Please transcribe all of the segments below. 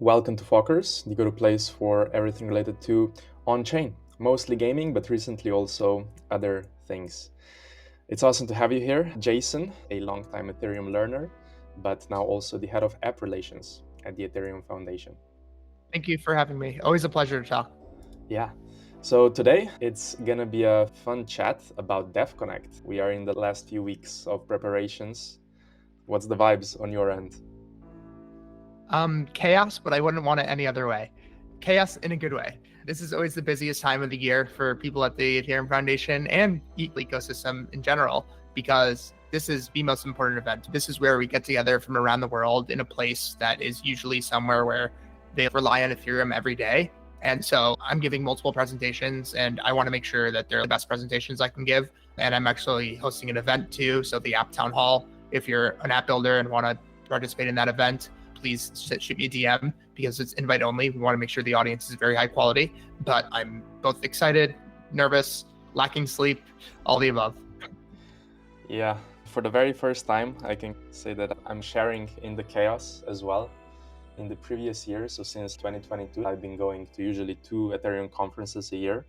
Welcome to FOCGers, the go-to place for everything related to on-chain, mostly gaming, but recently also other things. It's awesome to have you here, Jason, a longtime Ethereum learner, but now also the head of app relations at the Ethereum Foundation. Thank you for having me. Always a pleasure to talk. Yeah. So today it's gonna be a fun chat about Devconnect. We are in the last few weeks of preparations. What's the vibes on your end? Chaos, but I wouldn't want it any other way. Chaos in a good way. This is always the busiest time of the year for people at the Ethereum Foundation and the ecosystem in general, because this is the most important event. This is where we get together from around the world in a place that is usually somewhere where they rely on Ethereum every day. And so I'm giving multiple presentations and I want to make sure that they're the best presentations I can give. And I'm actually hosting an event too. So the App Town Hall, if you're an app builder and want to participate in that event, please shoot me a DM because it's invite only. We want to make sure the audience is very high quality, but I'm both excited, nervous, lacking sleep, all the above. Yeah, for the very first time, I can say that I'm sharing in the chaos as well. In the previous year, so since 2022, I've been going to usually 2 Ethereum conferences a year,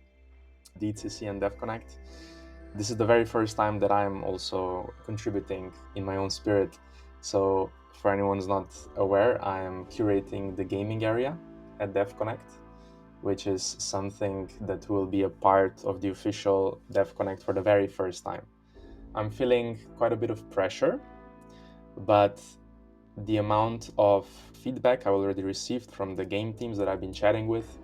DCC and Devconnect. This is the very first time that I'm also contributing in my own spirit. So for anyone who's not aware, I am curating the gaming area at Devconnect, which is something that will be a part of the official Devconnect for the very first time. I'm feeling quite a bit of pressure, but the amount of feedback I already received from the game teams that I've been chatting with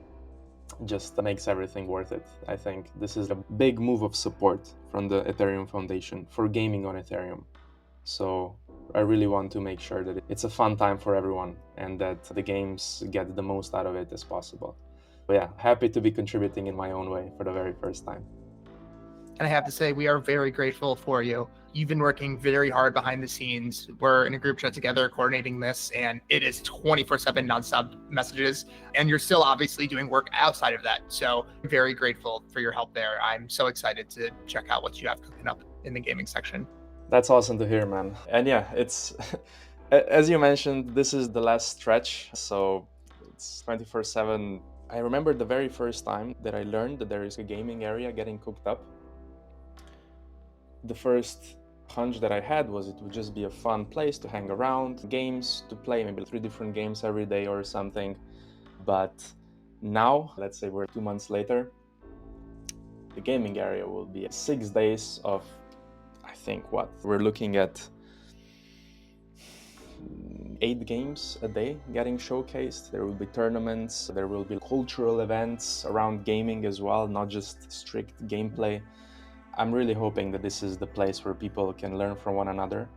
just makes everything worth it. I think this is a big move of support from the Ethereum Foundation for gaming on Ethereum. So I really want to make sure that it's a fun time for everyone and that the games get the most out of it as possible. But yeah, happy to be contributing in my own way for the very first time. And I have to say, we are very grateful for you. You've been working very hard behind the scenes. We're in a group chat together coordinating this, and it is 24/7 nonstop messages. And you're still obviously doing work outside of that. So I'm very grateful for your help there. I'm so excited to check out what you have cooking up in the gaming section. That's awesome to hear, man. And yeah, it's, as you mentioned, this is the last stretch. So it's 24/7. I remember the very first time that I learned that there is a gaming area getting cooked up. The first hunch that I had was it would just be a fun place to hang around, games to play, maybe 3 different games every day or something. But now, let's say we're 2 months later, the gaming area will be 6 days of, I think, what? We're looking at 8 games a day getting showcased. There will be tournaments, there will be cultural events around gaming as well, not just strict gameplay. I'm really hoping that this is the place where people can learn from one another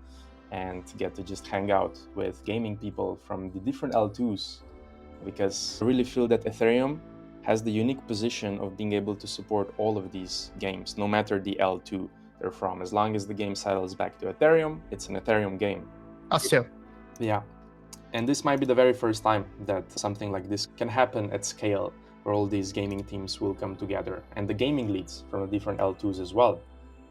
and get to just hang out with gaming people from the different L2s, because I really feel that Ethereum has the unique position of being able to support all of these games, no matter the L2 they're from. As long as the game settles back to Ethereum, it's an Ethereum game. Us too. Yeah. And this might be the very first time that something like this can happen at scale, where all these gaming teams will come together, and the gaming leads from the different L2s as well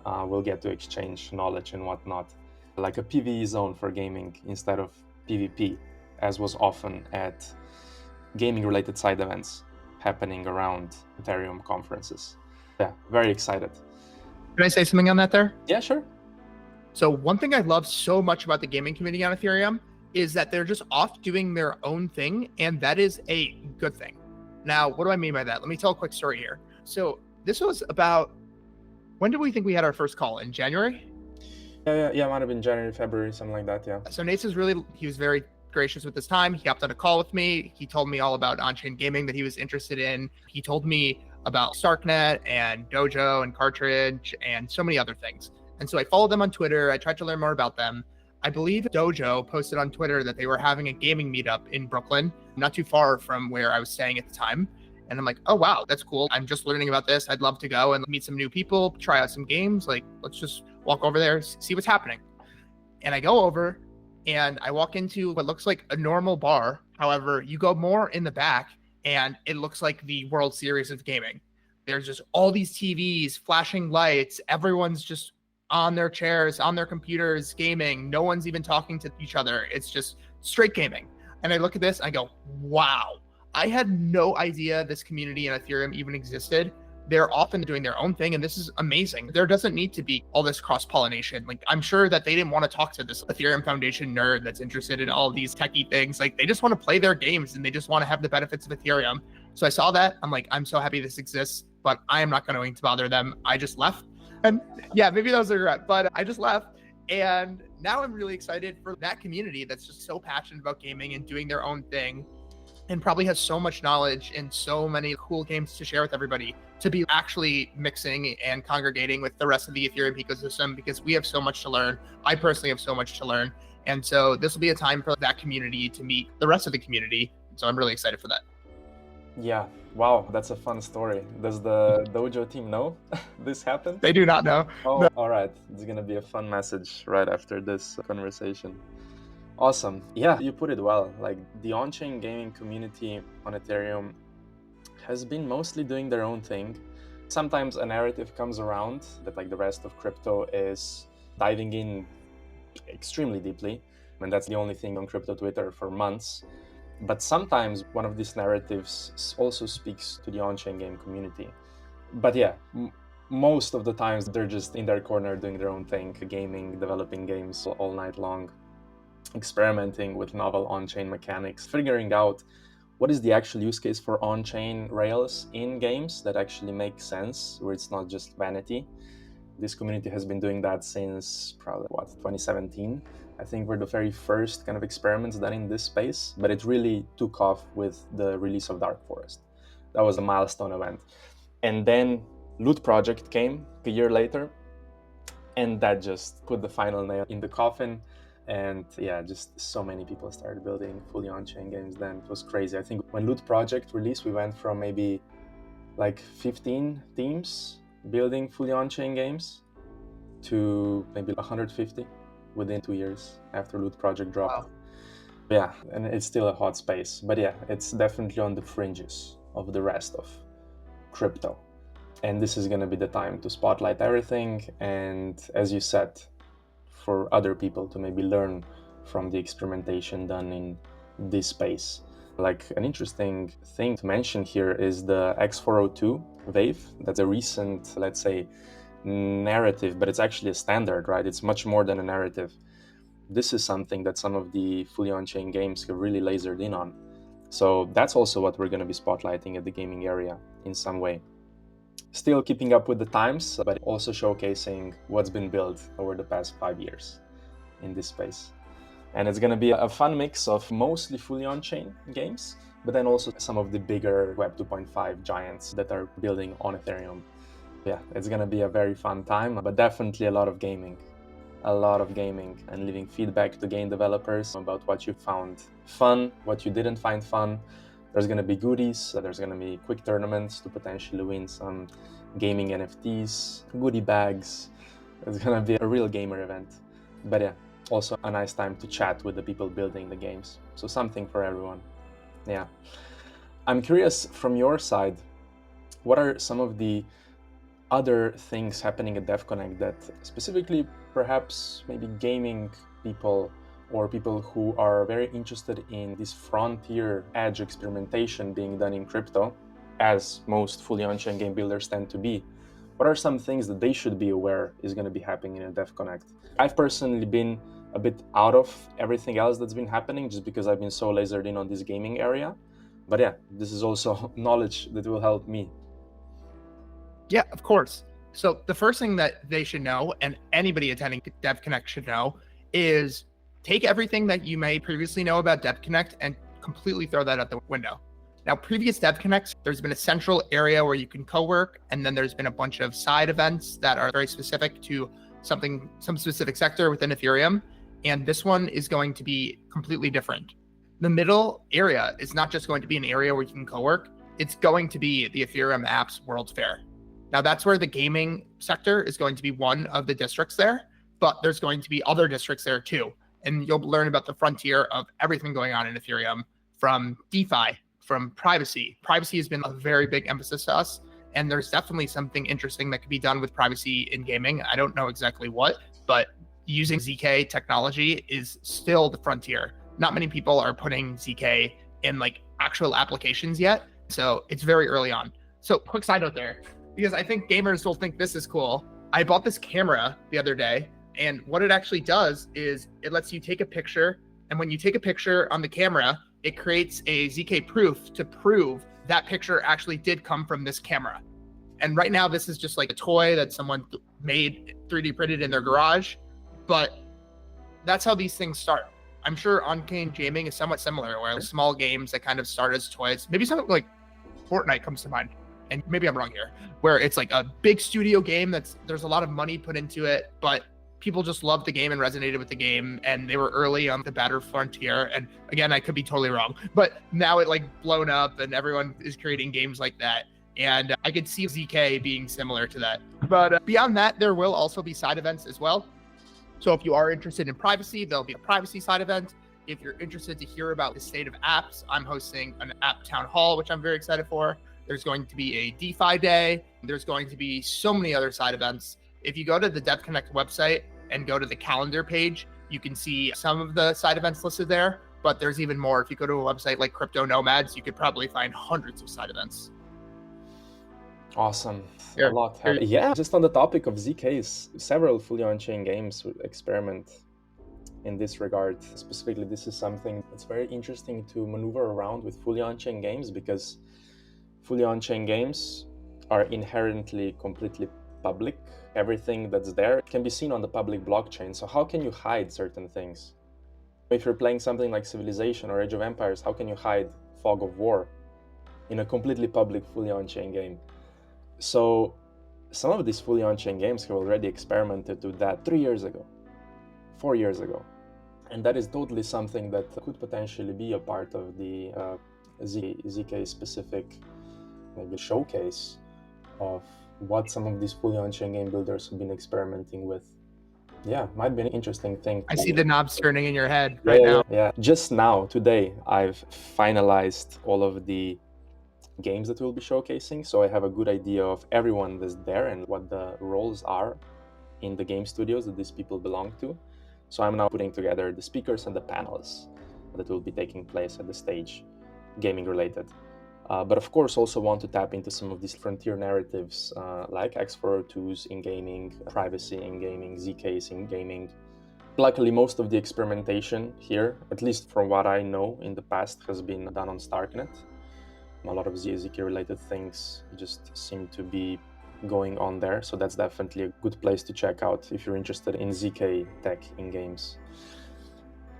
will get to exchange knowledge and whatnot, like a PvE zone for gaming instead of PvP, as was often at gaming-related side events happening around Ethereum conferences. Yeah, very excited. Can I say something on that there? Yeah, sure. So one thing I love so much about the gaming community on Ethereum is that they're just off doing their own thing, and that is a good thing. Now, what do I mean by that? Let me tell a quick story here. So this was about, when did we think we had our first call? In January? Yeah, might have been January, February, something like that, yeah. So Nate's he was very gracious with his time. He hopped on a call with me. He told me all about on-chain gaming that he was interested in. He told me about Starknet and Dojo and Cartridge and so many other things. And so I followed them on Twitter. I tried to learn more about them. I believe Dojo posted on Twitter that they were having a gaming meetup in Brooklyn, not too far from where I was staying at the time. And I'm like, oh, wow, that's cool. I'm just learning about this. I'd love to go and meet some new people, try out some games. Like, let's just walk over there, see what's happening. And I go over and I walk into what looks like a normal bar. However, you go more in the back and it looks like the World Series of gaming. There's just all these TVs, flashing lights. Everyone's just on their chairs, on their computers, gaming. No one's even talking to each other. It's just straight gaming. And I look at this, I go, wow, I had no idea this community in Ethereum even existed. They're often doing their own thing, and this is amazing. There doesn't need to be all this cross-pollination. Like, I'm sure that they didn't want to talk to this Ethereum Foundation nerd that's interested in all these techie things. Like, they just want to play their games, and they just want to have the benefits of Ethereum. So I saw that. I'm like, I'm so happy this exists, but I am not going to bother them. I just left. And yeah, maybe that was a regret, but I just left. And now I'm really excited for that community that's just so passionate about gaming and doing their own thing, and probably has so much knowledge and so many cool games to share with everybody, to be actually mixing and congregating with the rest of the Ethereum ecosystem, because we have so much to learn. I personally have so much to learn. And so this will be a time for that community to meet the rest of the community. So I'm really excited for that. Yeah, wow, that's a fun story. Does the dojo team know this happened? They do not know. Oh, No. all right. It's gonna be a fun message right after this conversation. Awesome. Yeah, you put it well. Like, the on-chain gaming community on Ethereum has been mostly doing their own thing. Sometimes a narrative comes around that, like, the rest of crypto is diving in extremely deeply, and that's the only thing on crypto Twitter for months. But sometimes one of these narratives also speaks to the on-chain game community. But yeah, most of the times they're just in their corner doing their own thing, gaming, developing games all night long, experimenting with novel on-chain mechanics, figuring out what is the actual use case for on-chain rails in games that actually make sense, where it's not just vanity. This community has been doing that since probably, 2017. I think we're the very first kind of experiments done in this space, but it really took off with the release of Dark Forest. That was a milestone event. And then Loot Project came a year later, and that just put the final nail in the coffin. And yeah, just so many people started building fully on-chain games then. It was crazy. I think when Loot Project released, we went from maybe like 15 teams building fully on-chain games to maybe 150 within 2 years after Loot Project dropped. Wow. Yeah, and it's still a hot space. But yeah, it's definitely on the fringes of the rest of crypto. And this is going to be the time to spotlight everything. And as you said, for other people to maybe learn from the experimentation done in this space. Like, an interesting thing to mention here is the X402 wave. That's a recent, let's say, narrative, but it's actually a standard, right? It's much more than a narrative. This is something that some of the fully on-chain games have really lasered in on. So that's also what we're going to be spotlighting at the gaming area in some way. Still keeping up with the times, but also showcasing what's been built over the past 5 years in this space. And it's going to be a fun mix of mostly fully on-chain games, but then also some of the bigger Web 2.5 giants that are building on Ethereum. Yeah, it's going to be a very fun time, but definitely a lot of gaming and leaving feedback to game developers about what you found fun, what you didn't find fun. There's going to be goodies, there's going to be quick tournaments to potentially win some gaming NFTs, goodie bags. It's going to be a real gamer event. But yeah, also a nice time to chat with the people building the games. So something for everyone. Yeah. I'm curious from your side, what are some of the other things happening at Devconnect that specifically perhaps maybe gaming people or people who are very interested in this frontier edge experimentation being done in crypto, as most fully on-chain game builders tend to be? What are some things that they should be aware is going to be happening in a Devconnect? I've personally been a bit out of everything else that's been happening just because I've been so lasered in on this gaming area. But yeah, this is also knowledge that will help me. Yeah, of course. So the first thing that they should know, and anybody attending Devconnect should know, is take everything that you may previously know about Devconnect and completely throw that out the window. Now, previous Devconnects, there's been a central area where you can co-work, and then there's been a bunch of side events that are very specific to some specific sector within Ethereum. And this one is going to be completely different. The middle area is not just going to be an area where you can co-work, it's going to be the Ethereum Apps World Fair. Now, that's where the gaming sector is going to be one of the districts there, but there's going to be other districts there too. And you'll learn about the frontier of everything going on in Ethereum, from DeFi, from privacy. Privacy has been a very big emphasis to us, and there's definitely something interesting that could be done with privacy in gaming. I don't know exactly what, but using ZK technology is still the frontier. not many people are putting ZK in like actual applications yet. So it's very early on. So quick side note there, because I think gamers will think this is cool. I bought this camera the other day, and what it actually does is it lets you take a picture. And when you take a picture on the camera, it creates a ZK proof to prove that picture actually did come from this camera. And right now, this is just like a toy that someone made 3D printed in their garage. But that's how these things start. I'm sure on-chain gaming is somewhat similar, where small games that kind of start as toys, maybe something like Fortnite comes to mind. And maybe I'm wrong here, where it's like a big studio game there's a lot of money put into it, but people just loved the game and resonated with the game, and they were early on the Battle Frontier. And again, I could be totally wrong, but now it like blown up and everyone is creating games like that. And I could see ZK being similar to that. But beyond that, there will also be side events as well. So if you are interested in privacy, there'll be a privacy side event. If you're interested to hear about the state of apps, I'm hosting an app town hall, which I'm very excited for. There's going to be a DeFi day. There's going to be so many other side events. If you go to the Devconnect website and go to the calendar page, you can see some of the side events listed there, but there's even more. If you go to a website like Crypto Nomads, you could probably find hundreds of side events. Awesome. A lot. Yeah, just on the topic of ZKs, several fully on-chain games would experiment in this regard. Specifically, this is something that's very interesting to maneuver around with fully on-chain games, because fully on-chain games are inherently completely public. Everything that's there can be seen on the public blockchain. So how can you hide certain things? If you're playing something like Civilization or Age of Empires, how can you hide Fog of War in a completely public, fully on-chain game? So some of these fully on-chain games have already experimented with that 3 years ago, 4 years ago. And that is totally something that could potentially be a part of the ZK-specific maybe showcase of what some of these fully on-chain game builders have been experimenting with. Yeah, might be an interesting thing. I see the knobs turning in your head now. Yeah, just now, today, I've finalized all of the games that we'll be showcasing, so I have a good idea of everyone that's there and what the roles are in the game studios that these people belong to. So I'm now putting together the speakers and the panels that will be taking place at the stage, gaming related. But of course, also want to tap into some of these frontier narratives like X402s in gaming, privacy in gaming, ZKs in gaming. Luckily, most of the experimentation here, at least from what I know in the past, has been done on Starknet. A lot of ZK related things just seem to be going on there. So that's definitely a good place to check out if you're interested in ZK tech in games.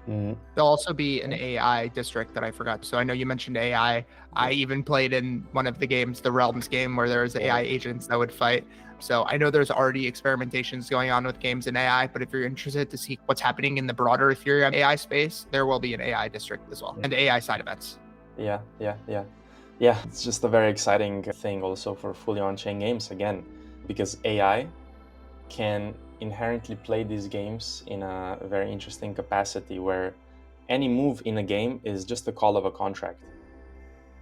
There'll also be an AI district that I forgot. So I know you mentioned AI. I even played in one of the games, the Realms game, where there's AI agents that would fight. So I know there's already experimentations going on with games in AI, but if you're interested to see what's happening in the broader Ethereum AI space, there will be an AI district as well, and AI side events. Yeah, it's just a very exciting thing also for fully on-chain games again, because AI can inherently play these games in a very interesting capacity where any move in a game is just a call of a contract.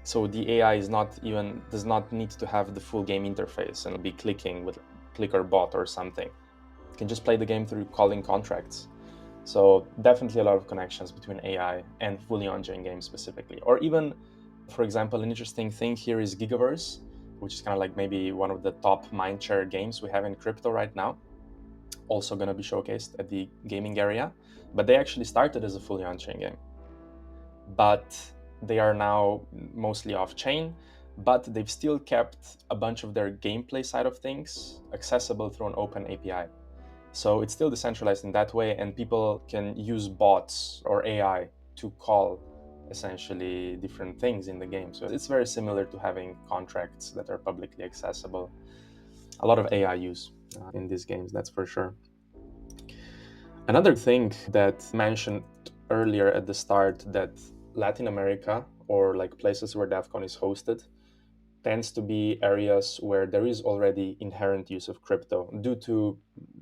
So the AI does not need to have the full game interface and be clicking with clicker bot or something. It can just play the game through calling contracts. So definitely a lot of connections between AI and fully on-chain games specifically. Or even, for example, an interesting thing here is Gigaverse, which is kind of like maybe one of the top mindshare games we have in crypto right now. Also going to be showcased at the gaming area, but they actually started as a fully on-chain game. But they are now mostly off-chain, but they've still kept a bunch of their gameplay side of things accessible through an open API. So it's still decentralized in that way, and people can use bots or AI to call essentially different things in the game. So it's very similar to having contracts that are publicly accessible. A lot of AI use in these games, that's for sure. Another thing that mentioned earlier at the start, that Latin America, or like places where Devcon is hosted, tends to be areas where there is already inherent use of crypto due to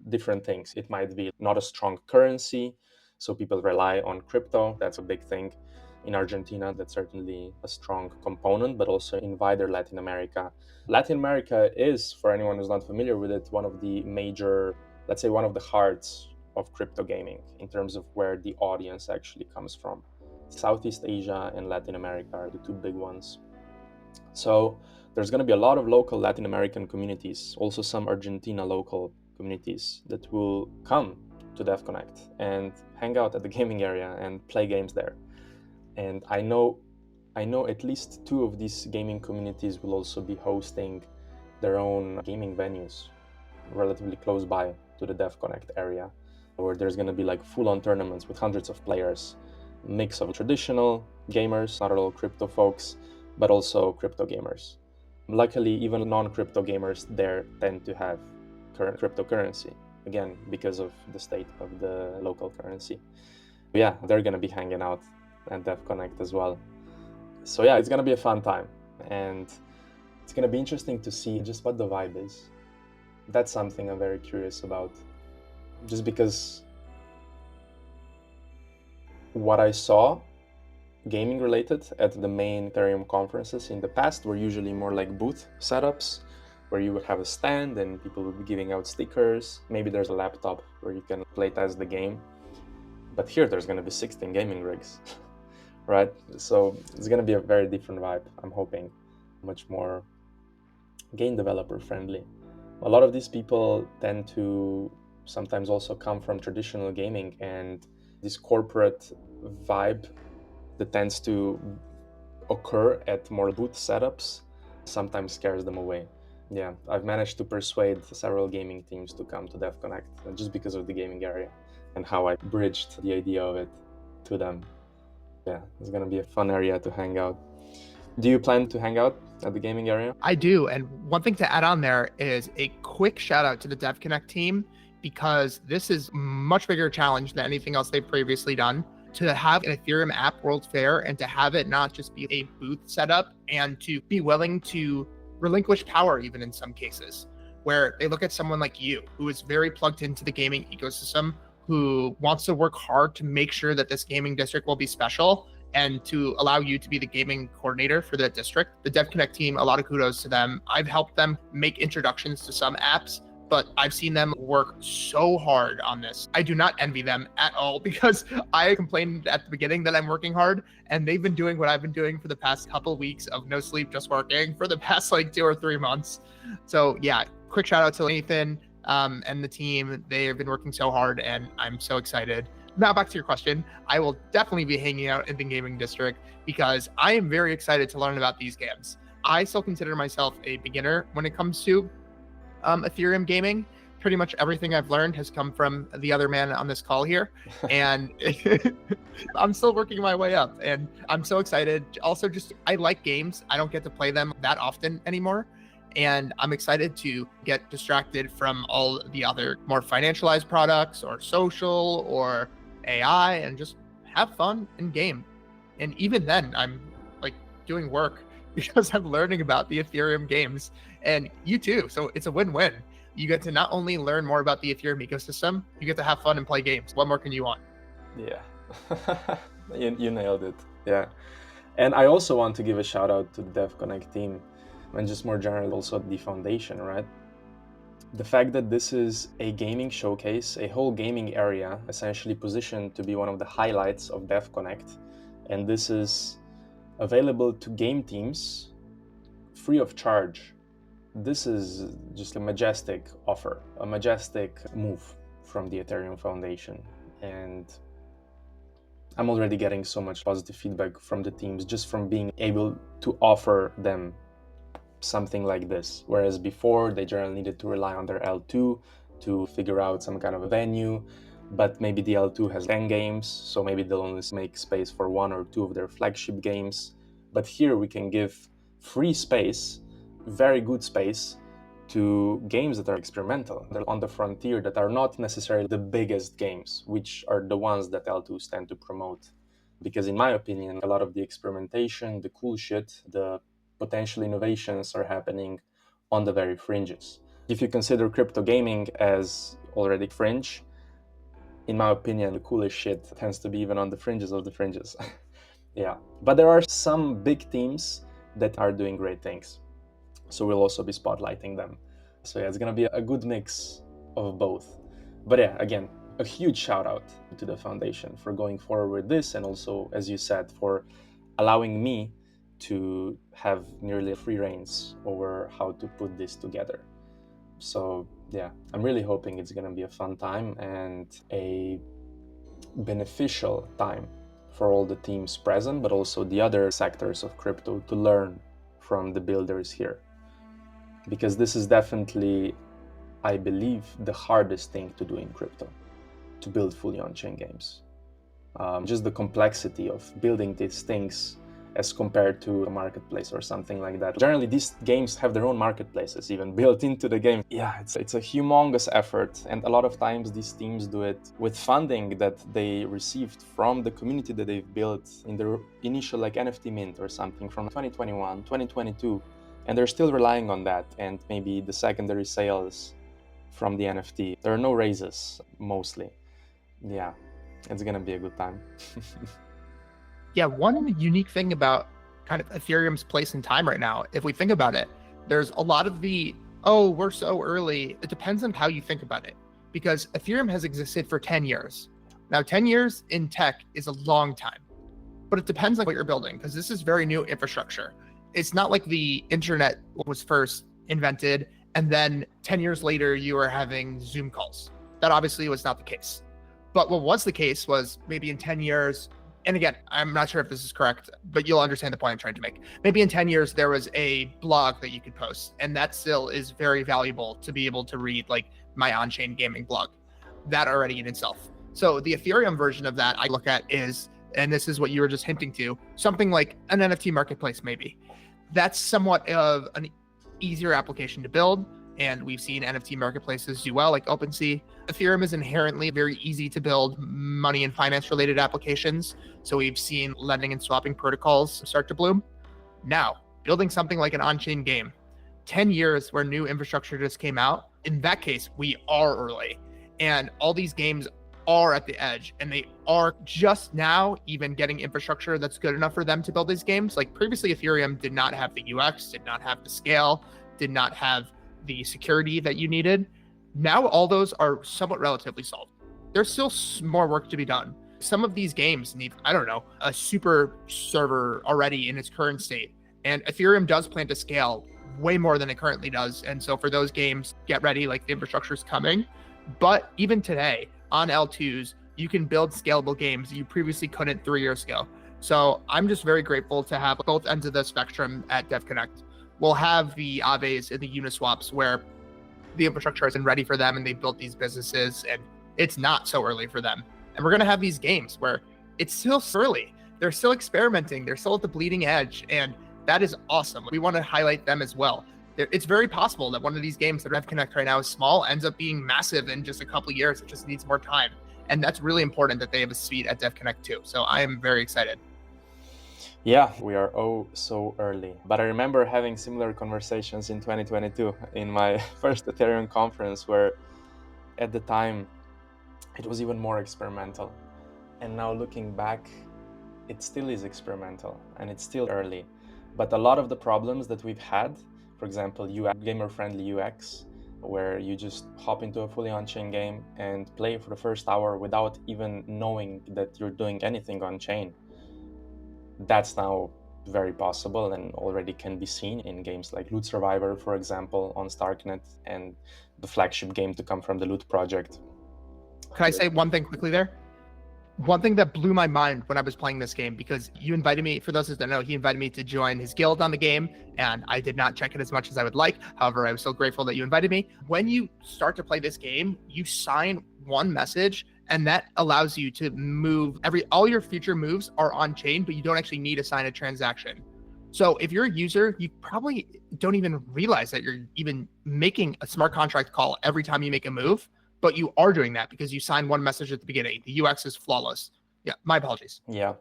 different things. It might be not a strong currency, so people rely on crypto. That's a big thing. In Argentina, that's certainly a strong component, but also in wider Latin America. Latin America is, for anyone who's not familiar with it, one of the major, one of the hearts of crypto gaming in terms of where the audience actually comes from. Southeast Asia and Latin America are the two big ones. So there's going to be a lot of local Latin American communities, also some Argentina local communities that will come to Devconnect and hang out at the gaming area and play games there. And I know at least two of these gaming communities will also be hosting their own gaming venues relatively close by to the Devconnect area, where there's going to be like full-on tournaments with hundreds of players, mix of traditional gamers, not all crypto folks, but also crypto gamers. Luckily, even non-crypto gamers there tend to have current cryptocurrency, again, because of the state of the local currency. Yeah, they're going to be hanging out at Devconnect as well. So yeah, it's going to be a fun time, and it's going to be interesting to see just what the vibe is. That's something I'm very curious about, just because what I saw gaming related at the main Ethereum conferences in the past were usually more like booth setups where you would have a stand and people would be giving out stickers. Maybe there's a laptop where you can play test the game. But here there's going to be 16 gaming rigs, right? So it's going to be a very different vibe, I'm hoping. Much more game developer friendly. A lot of these people tend to sometimes also come from traditional gaming, and this corporate vibe that tends to occur at more booth setups sometimes scares them away. Yeah, I've managed to persuade several gaming teams to come to Devconnect just because of the gaming area and how I bridged the idea of it to them. Yeah, it's going to be a fun area to hang out. Do you plan to hang out at the gaming area? I do. And one thing to add on there is a quick shout out to the Devconnect team, because this is a much bigger challenge than anything else they've previously done. To have an Ethereum App World Fair and to have it not just be a booth setup, and to be willing to relinquish power, even in some cases, where they look at someone like you, who is very plugged into the gaming ecosystem, who wants to work hard to make sure that this gaming district will be special, and to allow you to be the gaming coordinator for the district. The Devconnect team, a lot of kudos to them. I've helped them make introductions to some apps, but I've seen them work so hard on this. I do not envy them at all, because I complained at the beginning that I'm working hard, and they've been doing what I've been doing for the past couple of weeks of no sleep, just working for the past like 2 or 3 months. So yeah, quick shout out to Nathan and the team. They have been working so hard, and I'm so excited. Now back to your question, I will definitely be hanging out in the gaming district because I am very excited to learn about these games. I still consider myself a beginner when it comes to Ethereum gaming. Pretty much everything I've learned has come from the other man on this call here, and I'm still working my way up, and I'm so excited. Also, just I like games. I don't get to play them that often anymore, and I'm excited to get distracted from all the other more financialized products or social or AI and just have fun and game. And even then, I'm like doing work because I'm learning about the Ethereum games, and you too. So it's a win-win. You get to not only learn more about the Ethereum ecosystem, you get to have fun and play games. What more can you want? Yeah, you nailed it. Yeah. And I also want to give a shout out to the Devconnect team and just more generally also the foundation, right? The fact that this is a gaming showcase, a whole gaming area, essentially positioned to be one of the highlights of Devconnect, and this is available to game teams free of charge. This is just a majestic offer, a majestic move from the Ethereum Foundation. And I'm already getting so much positive feedback from the teams just from being able to offer them something like this. Whereas before, they generally needed to rely on their L2 to figure out some kind of a venue, but maybe the L2 has 10 games, so maybe they'll only make space for 1 or 2 of their flagship games. But here we can give free space, very good space, to games that are experimental, they're on the frontier, that are not necessarily the biggest games, which are the ones that L2s tend to promote. Because in my opinion, a lot of the experimentation, the cool shit, the potential innovations are happening on the very fringes. If you consider crypto gaming as already fringe, in my opinion, the coolest shit tends to be even on the fringes of the fringes. Yeah, but there are some big teams that are doing great things. So we'll also be spotlighting them. So yeah, it's gonna be a good mix of both. But yeah, again, a huge shout out to the foundation for going forward with this, and also, as you said, for allowing me to have nearly free reins over how to put this together. So yeah, I'm really hoping it's going to be a fun time and a beneficial time for all the teams present, but also the other sectors of crypto to learn from the builders here. Because this is definitely, I believe, the hardest thing to do in crypto, to build fully on-chain games. Just the complexity of building these things as compared to a marketplace or something like that. Generally, these games have their own marketplaces even built into the game. Yeah, it's a humongous effort, and a lot of times these teams do it with funding that they received from the community that they've built in their initial NFT mint or something from 2021, 2022, and they're still relying on that, and maybe the secondary sales from the NFT. There are no raises, mostly. Yeah, it's gonna be a good time. Yeah, one unique thing about kind of Ethereum's place in time right now, if we think about it, there's a lot of oh, we're so early. It depends on how you think about it, because Ethereum has existed for 10 years. Now, 10 years in tech is a long time, but it depends on what you're building, because this is very new infrastructure. It's not like the internet was first invented and then 10 years later you were having Zoom calls. That obviously was not the case. But what was the case was maybe in 10 years, and again, I'm not sure if this is correct, but you'll understand the point I'm trying to make. Maybe in 10 years, there was a blog that you could post, and that still is very valuable to be able to read, like my on-chain gaming blog, that already in itself. So the Ethereum version of that I look at is, and this is what you were just hinting to, something like an NFT marketplace maybe. That's somewhat of an easier application to build. And we've seen NFT marketplaces do well, like OpenSea. Ethereum is inherently very easy to build money and finance related applications. So we've seen lending and swapping protocols start to bloom. Now, building something like an on-chain game, 10 years where new infrastructure just came out, in that case, we are early. And all these games are at the edge, and they are just now even getting infrastructure that's good enough for them to build these games. Like previously, Ethereum did not have the UX, did not have the scale, did not have the security that you needed. Now all those are somewhat relatively solved. There's still more work to be done. Some of these games need, I don't know, a super server already in its current state. And Ethereum does plan to scale way more than it currently does. And so for those games, get ready, like the infrastructure is coming. But even today on L2s, you can build scalable games you previously couldn't 3 years ago. So I'm just very grateful to have both ends of the spectrum at Devconnect. We'll have the Aves and the Uniswaps where the infrastructure isn't ready for them and they built these businesses and it's not so early for them. And we're going to have these games where it's still early. They're still experimenting. They're still at the bleeding edge. And that is awesome. We want to highlight them as well. It's very possible that one of these games that Devconnect right now is small ends up being massive in just a couple of years. It just needs more time. And that's really important that they have a seat at Devconnect too. So I am very excited. Yeah, we are so early. But I remember having similar conversations in 2022 in my first Ethereum conference, where at the time it was even more experimental. And now looking back, it still is experimental and it's still early. But a lot of the problems that we've had, for example, gamer-friendly UX, where you just hop into a fully on-chain game and play for the first hour without even knowing that you're doing anything on-chain, that's now very possible and already can be seen in games like Loot Survivor, for example, on Starknet, and the flagship game to come from the Loot project. Can I say one thing quickly there? One thing that blew my mind when I was playing this game, because you invited me, for those that don't know, he invited me to join his guild on the game, and I did not check it as much as I would like. However, I was so grateful that you invited me. When you start to play this game, you sign one message, and that allows you to move all your future moves are on chain, but you don't actually need to sign a transaction. So if you're a user, you probably don't even realize that you're even making a smart contract call every time you make a move, but you are doing that because you signed one message at the beginning. The UX is flawless. Yeah, my apologies. Yeah.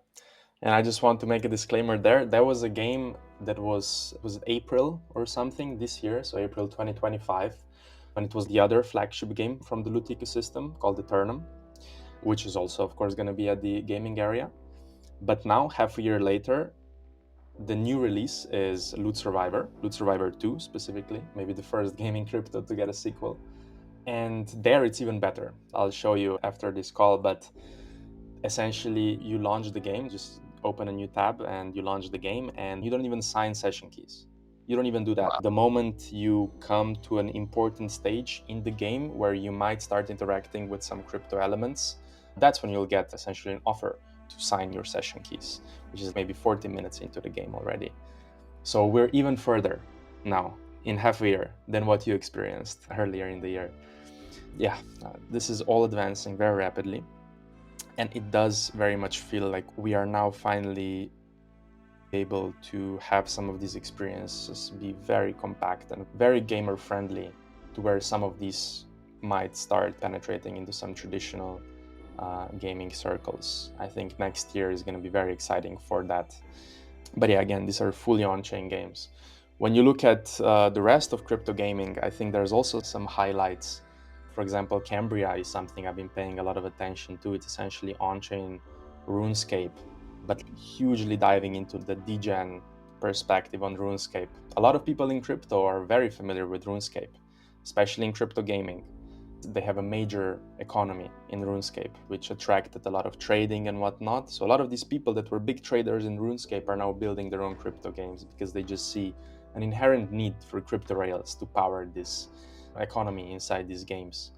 And I just want to make a disclaimer there. There was a game that was April or something this year, so April 2025, and it was the other flagship game from the Loot ecosystem called Eternum, which is also, of course, going to be at the gaming area. But now, half a year later, the new release is Loot Survivor 2 specifically, maybe the first game in crypto to get a sequel. And there it's even better. I'll show you after this call, but essentially you launch the game, just open a new tab and you launch the game, and you don't even sign session keys. You don't even do that. Wow. The moment you come to an important stage in the game where you might start interacting with some crypto elements, that's when you'll get essentially an offer to sign your session keys, which is maybe 40 minutes into the game already. So we're even further now in half a year than what you experienced earlier in the year. Yeah, this is all advancing very rapidly. And it does very much feel like we are now finally able to have some of these experiences be very compact and very gamer friendly, to where some of these might start penetrating into some traditional gaming circles. I think next year is going to be very exciting for that. But yeah, again, these are fully on-chain games. When you look at the rest of crypto gaming, I think there's also some highlights. For example, Cambria is something I've been paying a lot of attention to. It's essentially on-chain RuneScape, but hugely diving into the degen perspective on RuneScape. A lot of people in crypto are very familiar with RuneScape, especially in crypto gaming. They have a major economy in RuneScape, which attracted a lot of trading and whatnot. So a lot of these people that were big traders in RuneScape are now building their own crypto games because they just see an inherent need for crypto rails to power this economy inside these games.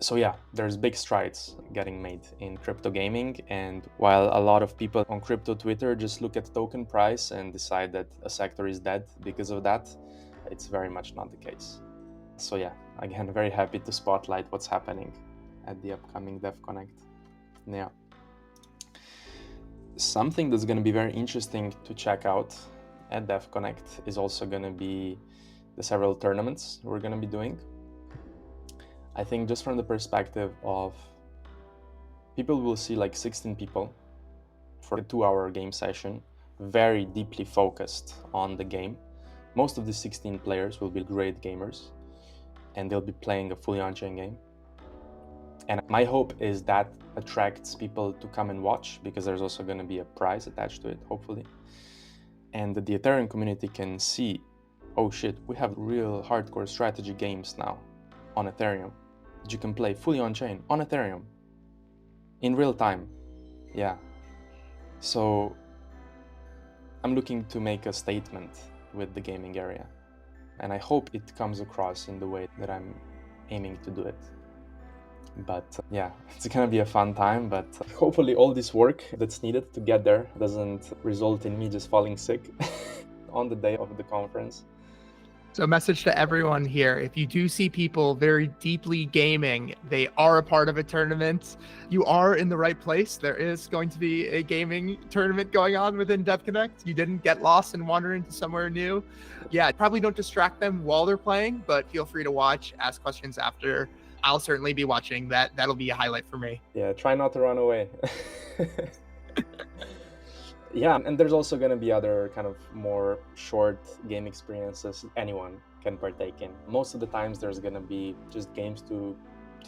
So yeah, there's big strides getting made in crypto gaming. And while a lot of people on crypto Twitter just look at token price and decide that a sector is dead because of that, it's very much not the case. So yeah, again, very happy to spotlight what's happening at the upcoming Devconnect. Yeah. Something that's going to be very interesting to check out at Devconnect is also going to be the several tournaments we're going to be doing. I think just from the perspective of people will see like 16 people for a 2-hour game session, very deeply focused on the game. Most of the 16 players will be great gamers, and they'll be playing a fully on-chain game. And my hope is that attracts people to come and watch, because there's also going to be a prize attached to it, hopefully. And the Ethereum community can see, oh shit, we have real hardcore strategy games now on Ethereum that you can play fully on-chain on Ethereum in real time. Yeah. So I'm looking to make a statement with the gaming area, and I hope it comes across in the way that I'm aiming to do it. But yeah, it's gonna be a fun time, but hopefully all this work that's needed to get there doesn't result in me just falling sick on the day of the conference. So message to everyone here, if you do see people very deeply gaming, they are a part of a tournament, you are in the right place. There is going to be a gaming tournament going on within Devconnect. You didn't get lost and wander into somewhere new. Yeah, probably don't distract them while they're playing, but feel free to watch, ask questions after. I'll certainly be watching. That'll be a highlight for me. Yeah, try not to run away. Yeah, and there's also going to be other kind of more short game experiences anyone can partake in. Most of the times there's going to be just games to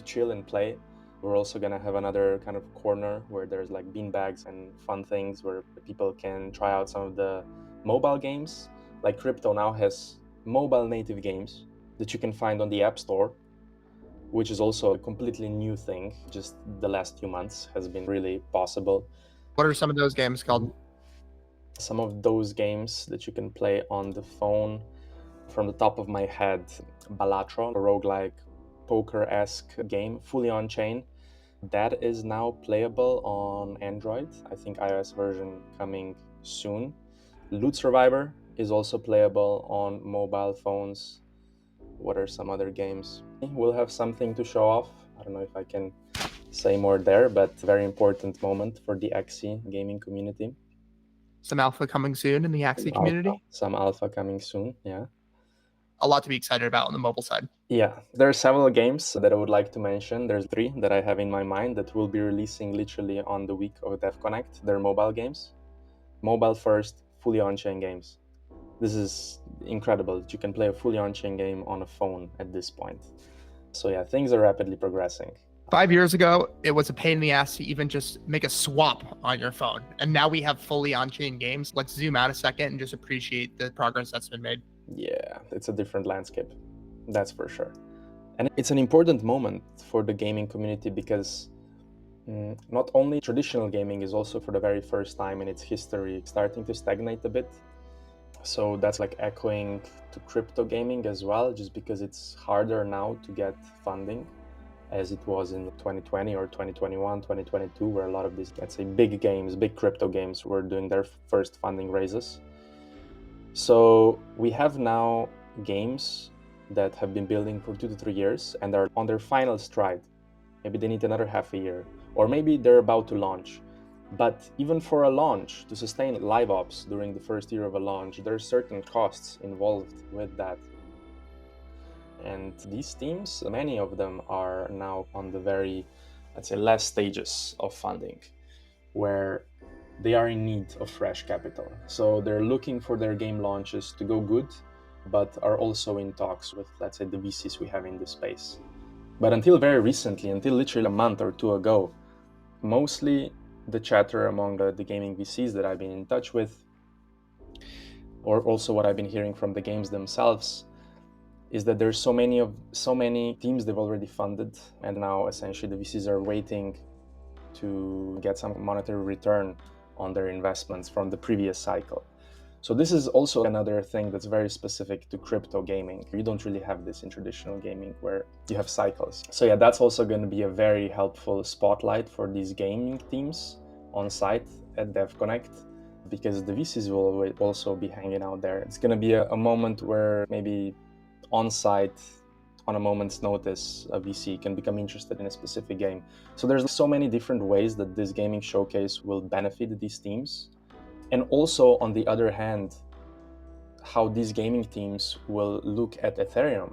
chill and play. We're also going to have another kind of corner where there's like beanbags and fun things where people can try out some of the mobile games. Like crypto now has mobile native games that you can find on the App Store, which is also a completely new thing. Just the last few months has been really possible. What are some of those games called? Some of those games that you can play on the phone, from the top of my head, Balatro, a roguelike poker-esque game, fully on-chain. That is now playable on Android. I think iOS version coming soon. Loot Survivor is also playable on mobile phones. What are some other games? We'll have something to show off. I don't know if I can say more there, but very important moment for the Axie gaming community. Some alpha coming soon in the Axie community. Some alpha coming soon, yeah. A lot to be excited about on the mobile side. Yeah, there are several games that I would like to mention. There's 3 that I have in my mind that will be releasing literally on the week of Devconnect. They're mobile games. Mobile first, fully on-chain games. This is incredible that you can play a fully on-chain game on a phone at this point. So yeah, things are rapidly progressing. 5 years ago, it was a pain in the ass to even just make a swap on your phone. And now we have fully on-chain games. Let's zoom out a second and just appreciate the progress that's been made. Yeah, it's a different landscape. That's for sure. And it's an important moment for the gaming community because not only traditional gaming is also for the very first time in its history starting to stagnate a bit. So that's like echoing to crypto gaming as well, just because it's harder now to get funding as it was in 2020 or 2021, 2022, where a lot of these, let's say, big games, big crypto games were doing their first funding raises. So we have now games that have been building for 2 to 3 years and are on their final stride. Maybe they need another half a year, or maybe they're about to launch. But even for a launch, to sustain live ops during the first year of a launch, there are certain costs involved with that. And these teams, many of them are now on the very, let's say, last stages of funding, where they are in need of fresh capital. So they're looking for their game launches to go good, but are also in talks with, let's say, the VCs we have in this space. But until very recently, until literally a month or two ago, mostly the chatter among the gaming VCs that I've been in touch with, or also what I've been hearing from the games themselves, is that there's so many teams they've already funded, and now essentially the VCs are waiting to get some monetary return on their investments from the previous cycle. So this is also another thing that's very specific to crypto gaming. You don't really have this in traditional gaming where you have cycles. So yeah, that's also going to be a very helpful spotlight for these gaming teams on site at Devconnect, because the VCs will also be hanging out there. It's going to be a moment where maybe on site, on a moment's notice, a VC can become interested in a specific game. So there's so many different ways that this gaming showcase will benefit these teams. And also, on the other hand, how these gaming teams will look at Ethereum,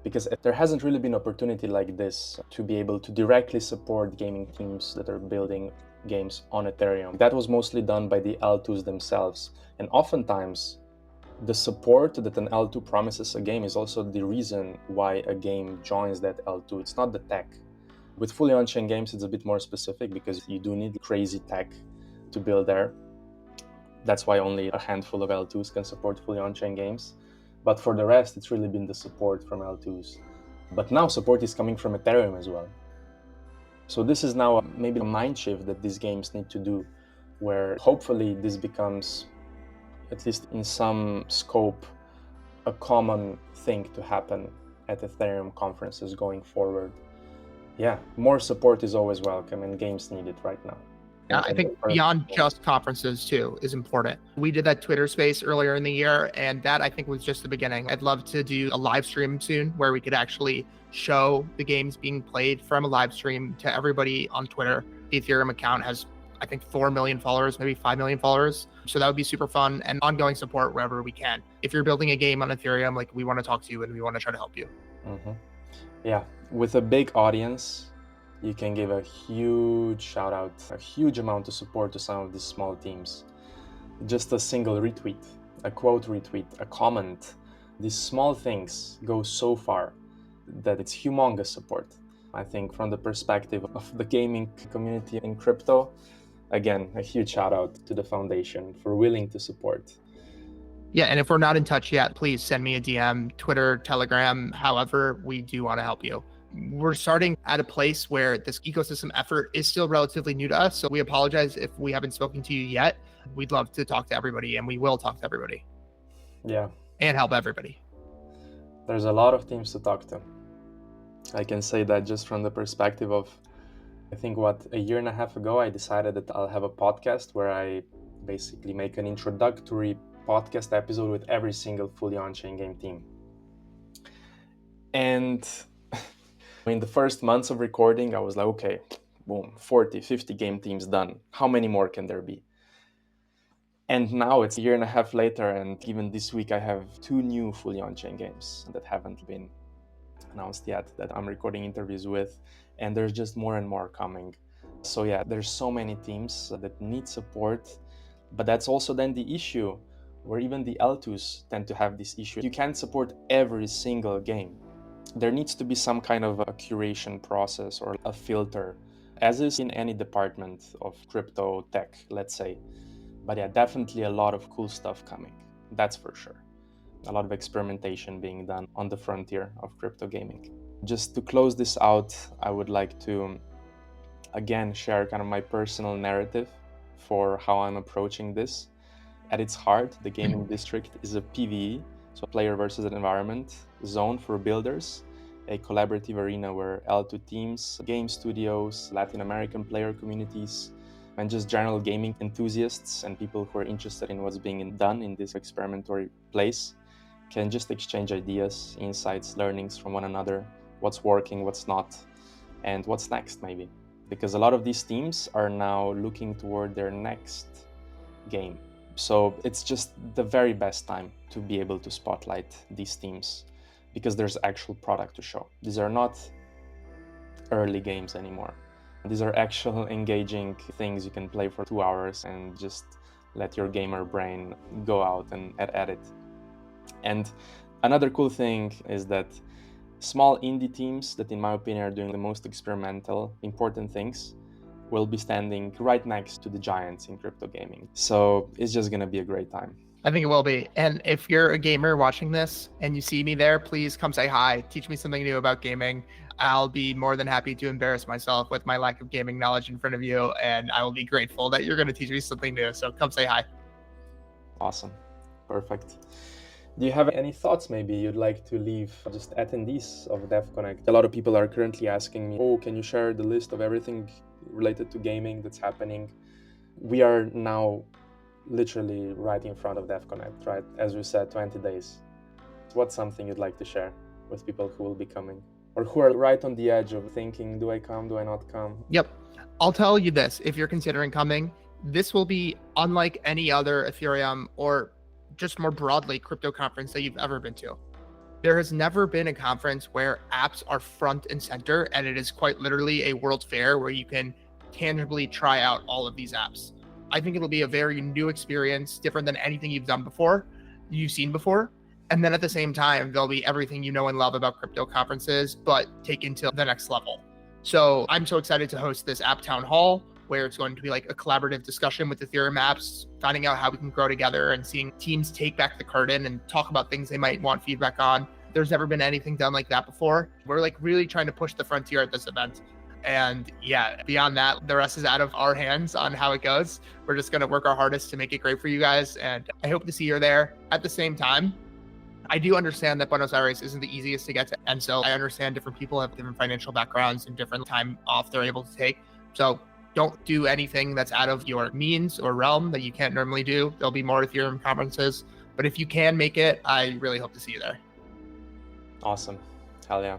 because there hasn't really been an opportunity like this to be able to directly support gaming teams that are building games on Ethereum. That was mostly done by the L2s themselves. And oftentimes, the support that an L2 promises a game is also the reason why a game joins that L2. It's not the tech. With fully on-chain games, it's a bit more specific because you do need crazy tech to build there. That's why only a handful of L2s can support fully on-chain games. But for the rest, it's really been the support from L2s. But now support is coming from Ethereum as well. So this is now maybe a mind shift that these games need to do, where hopefully this becomes, at least in some scope, a common thing to happen at Ethereum conferences going forward. Yeah, more support is always welcome, and games need it right now. Yeah, I think beyond just conferences too is important. We did that Twitter space earlier in the year, and that I think was just the beginning. I'd love to do a live stream soon where we could actually show the games being played from a live stream to everybody on Twitter. The Ethereum account has, I think, 4 million followers, maybe 5 million followers. So that would be super fun, and ongoing support wherever we can. If you're building a game on Ethereum, like, we want to talk to you and we want to try to help you. Mm-hmm. Yeah, with a big audience, you can give a huge shout out, a huge amount of support to some of these small teams. Just a single retweet, a quote retweet, a comment. These small things go so far that it's humongous support. I think from the perspective of the gaming community in crypto, again, a huge shout out to the foundation for willing to support. Yeah, and if we're not in touch yet, please send me a DM, Twitter, Telegram, however, we do want to help you. We're starting at a place where this ecosystem effort is still relatively new to us. So we apologize if we haven't spoken to you yet. We'd love to talk to everybody, and we will talk to everybody. Yeah. And help everybody. There's a lot of teams to talk to. I can say that just from the perspective of, I think a year and a half ago, I decided that I'll have a podcast where I basically make an introductory podcast episode with every single fully on-chain game team. And in the first months of recording, I was like, okay, boom, 40, 50 game teams done. How many more can there be? And now it's a year and a half later, and even this week I have 2 new fully on-chain games that haven't been announced yet that I'm recording interviews with, and there's just more and more coming. So yeah, there's so many teams that need support, but that's also then the issue where even the L2s tend to have this issue. You can't support every single game. There needs to be some kind of a curation process or a filter, as is in any department of crypto tech, let's say. But yeah, definitely a lot of cool stuff coming, that's for sure. A lot of experimentation being done on the frontier of crypto gaming. Just to close this out, I would like to again share kind of my personal narrative for how I'm approaching this. At its heart, the gaming district is a PvE, so player versus environment zone for builders, a collaborative arena where L2 teams, game studios, Latin American player communities, and just general gaming enthusiasts and people who are interested in what's being done in this experimentary place can just exchange ideas, insights, learnings from one another, what's working, what's not, and what's next maybe. Because a lot of these teams are now looking toward their next game. So it's just the very best time to be able to spotlight these teams because there's actual product to show. These are not early games anymore. These are actual engaging things you can play for 2 hours and just let your gamer brain go out and at it. And another cool thing is that small indie teams that in my opinion are doing the most experimental, important things will be standing right next to the giants in crypto gaming. So it's just gonna be a great time. I think it will be. And if you're a gamer watching this and you see me there, please come say hi. Teach me something new about gaming. I'll be more than happy to embarrass myself with my lack of gaming knowledge in front of you. And I will be grateful that you're going to teach me something new. So come say hi. Awesome. Perfect. Do you have any thoughts maybe you'd like to leave just attendees of Devconnect? A lot of people are currently asking me, oh, can you share the list of everything related to gaming that's happening? We are now literally right in front of Devconnect, right? As we said, 20 days. What's something you'd like to share with people who will be coming or who are right on the edge of thinking, do I come, do I not come? Yep. I'll tell you this, if you're considering coming, this will be unlike any other Ethereum or just more broadly crypto conference that you've ever been to. There has never been a conference where apps are front and center, and it is quite literally a world fair where you can tangibly try out all of these apps. I think it'll be a very new experience, different than anything you've seen before. And then at the same time, there'll be everything you know and love about crypto conferences, but taken to the next level. So I'm so excited to host this app town hall where it's going to be like a collaborative discussion with Ethereum apps, finding out how we can grow together and seeing teams take back the curtain and talk about things they might want feedback on. There's never been anything done like that before. We're like really trying to push the frontier at this event. And yeah, beyond that, the rest is out of our hands on how it goes. We're just going to work our hardest to make it great for you guys. And I hope to see you there. At the same time, I do understand that Buenos Aires isn't the easiest to get to. And so I understand different people have different financial backgrounds and different time off they're able to take. So don't do anything that's out of your means or realm that you can't normally do. There'll be more Ethereum conferences. But if you can make it, I really hope to see you there. Awesome. Hell yeah.